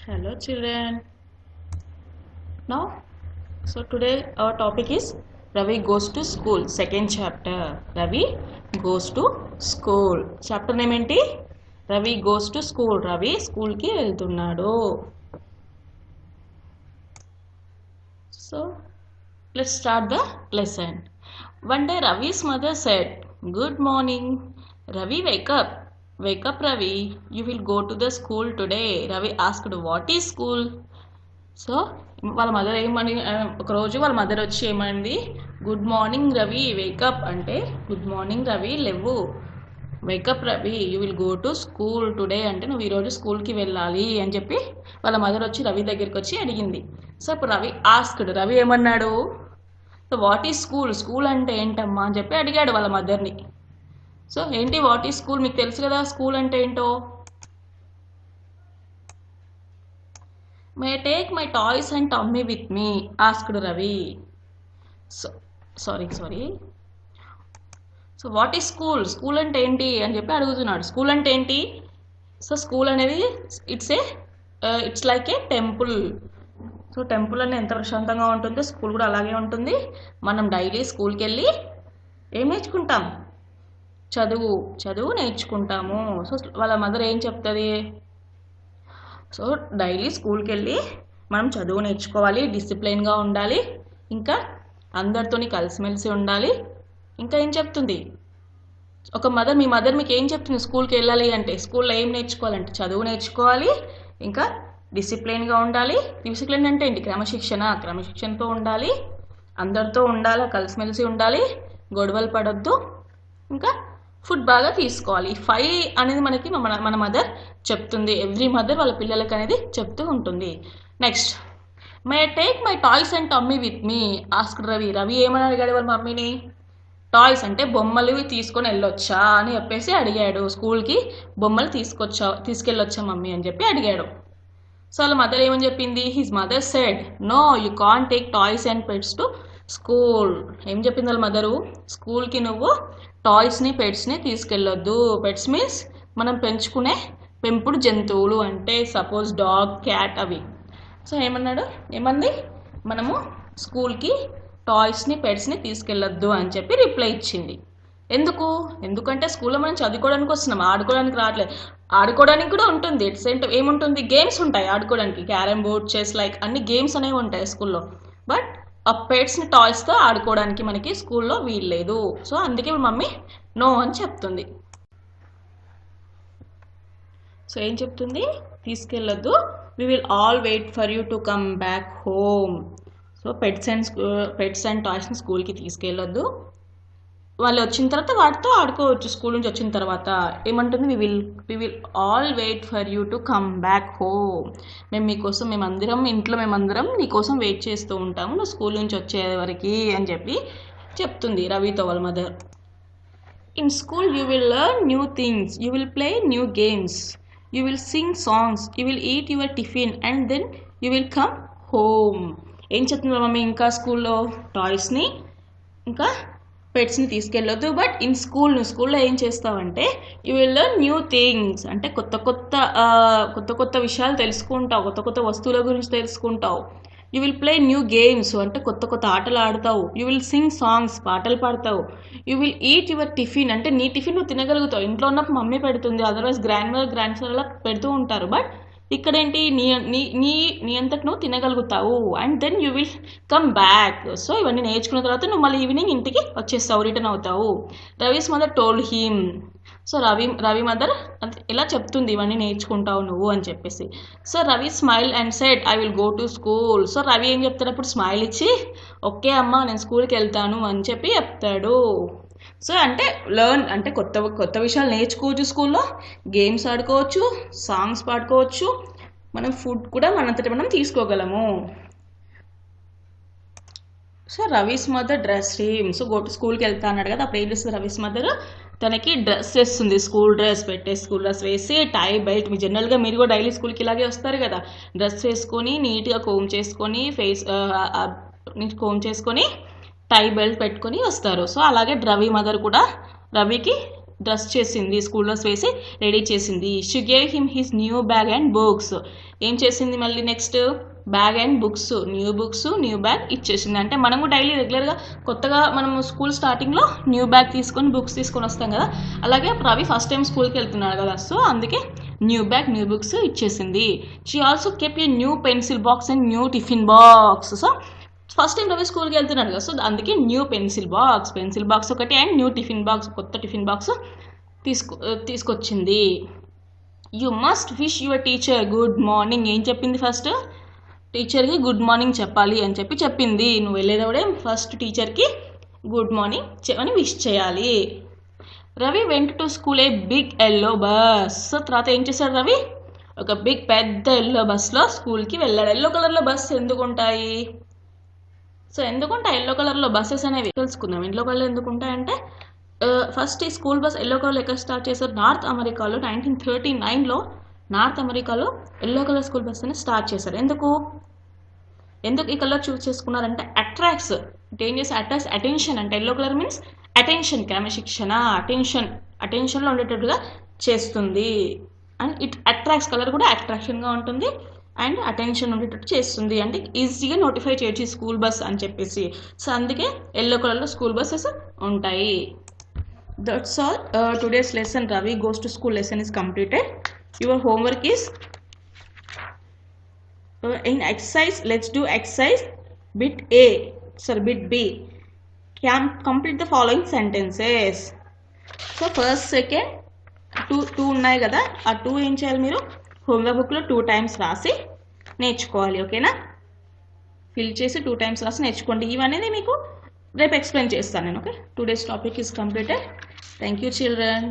Hello children. Now, so today our topic is Ravi goes to school. Second chapter. Ravi goes to school. Chapter name enti? Ravi goes to school. Ravi school ki వెళ్తున్నాడు. So let's start the lesson. One day Ravi's mother said, "Good morning. Ravi, wake up. Wake up, Ravi. You will go to the school today." Ravi asked, "What is school?" So వాళ్ళ mother ఏమని ఒకరోజు వాళ్ళ mother వచ్చి ఏమంది, good morning Ravi wake up అంటే, good morning Ravi లేవు, wake up Ravi you will go to school today అంటే నువ్వు ఈరోజు స్కూల్కి వెళ్ళాలి అని చెప్పి వాళ్ళ మదర్ వచ్చి రవి దగ్గరికి వచ్చి అడిగింది. సో ఇప్పుడు రవి ఆస్క్డ్, రవి ఏమన్నాడు, so what is school, school అంటే ఏంటమ్మా అని చెప్పి అడిగాడు వాళ్ళ మదర్ని. సో ఏంటి వాట్ ఈజ్ స్కూల్, మీకు తెలుసు కదా స్కూల్ అంటే ఏంటో. May I take my toys and tummy with me? Asked Ravi. Sorry. So what is school? School అంటే ఏంటి అని చెప్పి అడుగుతున్నాడు. స్కూల్ అంటే ఏంటి? సో స్కూల్ అనేది it's like A temple. So temple అనేది ఎంత ప్రశాంతంగా ఉంటుందో స్కూల్ కూడా అలాగే ఉంటుంది. మనం డైలీ స్కూల్కి వెళ్ళి ఏం నేర్చుకుంటాం? చదువు నేర్చుకుంటాము. సో వాళ్ళ మదర్ ఏం చెప్తుంది, సో డైలీ స్కూల్కి వెళ్ళి మనం చదువు నేర్చుకోవాలి, డిసిప్లిన్గా ఉండాలి, ఇంకా అందరితోని కలిసిమెలిసి ఉండాలి. ఇంకా ఏం చెప్తుంది ఒక మదర్, మీ మదర్ మీకు ఏం చెప్తుంది స్కూల్కి వెళ్ళాలి అంటే? స్కూల్లో ఏం నేర్చుకోవాలంటే చదువు నేర్చుకోవాలి, ఇంకా డిసిప్లిన్గా ఉండాలి. డిసిప్లిన్ అంటే ఏంటి? క్రమశిక్షణతో ఉండాలి, అందరితో ఉండాలి, కలిసిమెలిసి ఉండాలి, గొడవలు పడొద్దు, ఇంకా ఫుడ్ బాగా తీసుకోవాలి. 5 అనేది మనకి మన మదర్ చెప్తుంది. ఎవ్రీ మదర్ వాళ్ళ పిల్లలకి అనేది చెప్తూ ఉంటుంది. Next, may take my toys and tummy with me? Asked Ravi. Ravi ఏమని అడిగాడు వాళ్ళ మమ్మీని? టాయ్స్ అంటే బొమ్మలు తీసుకొని వెళ్ళొచ్చా అని చెప్పేసి అడిగాడు. స్కూల్కి బొమ్మలు తీసుకెళ్ళొచ్చా మమ్మీ అని చెప్పి అడిగాడు. సో వాళ్ళ మదర్ ఏమని చెప్పింది? His mother said, no you can't take toys and pets to school. ఏం చెప్పింది వాళ్ళ మదరు? స్కూల్కి నువ్వు టాయ్స్ని పెట్స్ని తీసుకెళ్ళొద్దు. పెట్స్ మీన్స్ మనం పెంచుకునే పెంపుడు జంతువులు, అంటే సపోజ్ డాగ్, క్యాట్ అవి. సో ఏమంది మనము స్కూల్కి టాయ్స్ని పెట్స్ని తీసుకెళ్ళొద్దు అని చెప్పి రిప్లై ఇచ్చింది. ఎందుకంటే స్కూల్లో మనం చదువుకోవడానికి వస్తున్నాం, ఆడుకోవడానికి రావట్లేదు. ఆడుకోవడానికి కూడా ఉంటుంది, ఏముంటుంది, గేమ్స్ ఉంటాయి ఆడుకోవడానికి, క్యారమ్ బోర్డ్, చెస్, లైక్ అన్ని గేమ్స్ అనేవి ఉంటాయి స్కూల్లో. బట్ ఆ పెట్స్ని టాయ్స్తో ఆడుకోవడానికి మనకి స్కూల్లో వీల్లేదు. సో అందుకే మమ్మీ నో అని చెప్తుంది. సో ఏం చెప్తుంది? తీసుకెళ్ళొద్దు, we will all wait for you to come back home. So pets and టాయ్స్ని స్కూల్కి తీసుకెళ్ళొద్దు, వాళ్ళు వచ్చిన తర్వాత వాటితో ఆడుకోవచ్చు. స్కూల్ నుంచి వచ్చిన తర్వాత ఏమంటుంది? We will all wait for you to come back home. మేమందరం నీకోసం వెయిట్ చేస్తూ ఉంటాము నువ్వు స్కూల్ నుంచి వచ్చే వరకు అని చెప్పి చెప్తుంది రవితో వాళ్ళ mother. In school you will learn new things, you will play new games, you will sing songs, you will eat your tiffin and then you will come home. ఏం చెప్తుంది మమ్మీ? ఇంకా స్కూల్లో టాయ్స్ని ఇంకా పెట్స్ని తీసుకెళ్ళొద్దు, బట్ ఇన్ స్కూల్లో ఏం చేస్తావంటే you will learn new things, అంటే కొత్త విషయాలు తెలుసుకుంటావు, కొత్త వస్తువుల గురించి తెలుసుకుంటావు. You will play new games, అంటే కొత్త ఆటలు ఆడతావు. యూ విల్ సింగ్ సాంగ్స్, పాటలు పాడతావు. You will eat your tiffin, అంటే నీ టిఫిన్ నువ్వు తినగలుగుతావు. ఇంట్లో ఉన్నప్పుడు మమ్మీ పెడుతుంది, అదర్వైజ్ గ్రాండ్ ఫాదర్ అలా పెడుతూ ఉంటారు. బట్ ఇక్కడేంటి, నీ అంతకు నువ్వు తినగలుగుతావు. And then you will come back. So ఇవన్నీ నేర్చుకున్న తర్వాత నువ్వు మళ్ళీ ఈవినింగ్ ఇంటికి వచ్చేస్తావు, రిటర్న్ అవుతావు. Ravi's mother told him. So Ravi mother ఇలా చెప్తుంది, ఇవన్నీ నేర్చుకుంటావు నువ్వు అని చెప్పేసి. So Ravi smile and said, I will go to school. So Ravi ఏం చెప్తాడు అప్పుడు? స్మైల్ ఇచ్చి, ఓకే అమ్మా నేను స్కూల్కి వెళ్తాను అని చెప్పి చెప్తాడు. సో అంటే లెర్న్ అంటే కొత్త విషయాలు నేర్చుకోవచ్చు, స్కూల్లో గేమ్స్ ఆడుకోవచ్చు, సాంగ్స్ పాడుకోవచ్చు, మనం ఫుడ్ కూడా మనంతటి మనం తీసుకోగలము. So Ravi's mother dress him. So స్కూల్కి వెళ్తా అన్నాడు కదా, అప్పుడు ఏం చేస్తుంది రవీస్ మదర్? తనకి డ్రెస్ వేస్తుంది, స్కూల్ డ్రెస్ వేసి టై బెల్ట్. మీ జనరల్గా మీరు కూడా డైలీ స్కూల్కి ఇలాగే వస్తారు కదా, డ్రెస్ వేసుకొని నీట్గా కోమ్ చేసుకొని టై బెల్ట్ పెట్టుకొని వస్తారు. సో అలాగే రవి మదర్ కూడా రవికి డ్రెస్ చేసింది, స్కూల్ డ్రెస్ వేసి రెడీ చేసింది. She gave him his new bag and books. ఏం చేసింది మళ్ళీ next? Bag and books, new bag ఇచ్చేసింది. అంటే మనము డైలీ రెగ్యులర్గా కొత్తగా మనము స్కూల్ స్టార్టింగ్లో న్యూ బ్యాగ్ తీసుకొని బుక్స్ తీసుకొని వస్తాం కదా, అలాగే రవి ఫస్ట్ టైం స్కూల్కి వెళ్తున్నాడు కదా, సో అందుకే న్యూ బ్యాగ్ న్యూ బుక్స్ ఇచ్చేసింది. She also kept a new pencil box and new tiffin box. So first time Ravi స్కూల్కి వెళ్తున్నాడు కదా, సో అందుకే న్యూ పెన్సిల్ బాక్స్ ఒకటి అండ్ న్యూ టిఫిన్ బాక్స్, కొత్త టిఫిన్ బాక్స్ తీసుకొచ్చింది. You must wish your teacher good morning. ఏం చెప్పింది? First టీచర్కి గుడ్ మార్నింగ్ చెప్పాలి అని చెప్పింది. నువ్వు వెళ్ళేటప్పుడే ఫస్ట్ టీచర్కి గుడ్ మార్నింగ్ అని విష్ చేయాలి. Ravi went to school a big yellow bus. So తర్వాత ఏం చేశాడు రవి? ఒక పెద్ద ఎల్లో బస్లో స్కూల్కి వెళ్ళాడు. ఎల్లో కలర్లో బస్ ఎందుకు ఉంటాయి? సో ఎందుకుంటాయి ఎల్లో కలర్లో బస్సెస్ అనేవి తెలుసుకుందాం. ఎల్లో కలర్ ఎందుకు ఉంటాయంటే, ఫస్ట్ ఈ స్కూల్ బస్ ఎల్లో కలర్ ఎక్కడ స్టార్ట్ చేశారు? నార్త్ అమెరికాలో 1939లో నార్త్ అమెరికాలో ఎల్లో కలర్ స్కూల్ బస్ అని స్టార్ట్ చేశారు. ఎందుకు ఈ కలర్ చూస్ చేసుకున్నారంటే అట్రాక్ట్స్, ఏం చేసి అట్రాక్ట్స్ అటెన్షన్. అంటే ఎల్లో కలర్ మీన్స్ అటెన్షన్, క్రమశిక్షణ, అటెన్షన్లో ఉండేటట్టుగా చేస్తుంది. అండ్ ఇట్ అట్రాక్ట్స్, కలర్ కూడా అట్రాక్షన్గా ఉంటుంది అండ్ అటెన్షన్ ఉండేటట్టు చేస్తుంది. అంటే ఈజీగా నోటిఫై చేయొచ్చు స్కూల్ బస్ అని చెప్పేసి. సో అందుకే ఎల్లో కలర్లో స్కూల్ బస్సెస్ ఉంటాయి. That's all today's lesson. Ravi goes to school lesson is completed. Your homework is in exercise. Let's do exercise bit B. Can complete the following sentences. So first, second, two ఉన్నాయి కదా, ఆ 2 ఏం చేయాలి మీరు? Homework బుక్లో 2 times రాసి నేర్చుకోవాలి. ఓకేనా? ఫిల్ చేసి 2 times రాసి నేర్చుకోండి. ఇవన్నీ మీకు రేపు ఎక్స్ప్లెయిన్ చేస్తాను నేను. Okay, today's topic is completed. Thank you children.